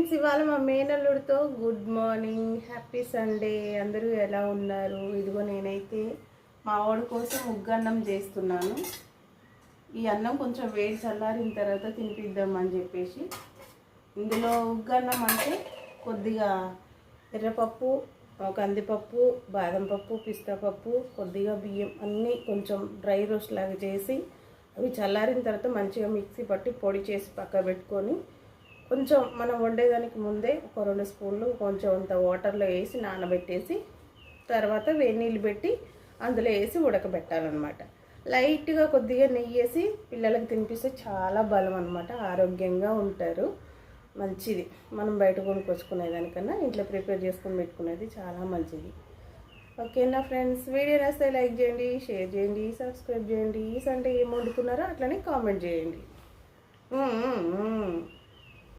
Friends, ఇవాళ మా మేనల్లుడితో good morning, happy Sunday. అందరూ ఎలా ఉన్నారు? ఇదిగో నేనైతే మా వాడి కోసం ఉగ్గన్నం చేస్తున్నాను. ఈ అన్నం కొంచెం వేడి చల్లారిన తర్వాత తినిపిద్దామని చెప్పేసి. ఇందులో ఉగ్గన్నం అంటే కొద్దిగా ఎర్రపప్పు, కందిపప్పు, బాదం పప్పు, పిస్తా పప్పు, కొద్దిగా బియ్యం అన్నీ కొంచెం డ్రై రోస్ట్ లాగా చేసి అవి చల్లారిన తర్వాత మంచిగా మిక్సీ పట్టి పొడి చేసి పక్క పెట్టుకొని కొంచెం మనం వండేదానికి ముందే ఒక 2 స్పూన్లు కొంచెం అంత వాటర్లో వేసి నానబెట్టేసి తర్వాత వేడి నీళ్ళు పెట్టి అందులో వేసి ఉడకబెట్టాలన్నమాట. లైట్గా కొద్దిగా నెయ్యి వేసి పిల్లలకు తినిపిస్తే చాలా బలం అన్నమాట. ఆరోగ్యంగా ఉంటారు. మంచిది. మనం బయట కొనుక్కొచ్చుకునేదానికన్నా ఇంట్లో ప్రిపేర్ చేసుకొని పెట్టుకునేది చాలా మంచిది. ఓకేనా ఫ్రెండ్స్, వీడియో నచ్చితే లైక్ చేయండి, షేర్ చేయండి, సబ్స్క్రైబ్ చేయండి. ఈ సండే ఏం వండుకున్నారో అట్లనే కామెంట్ చేయండి.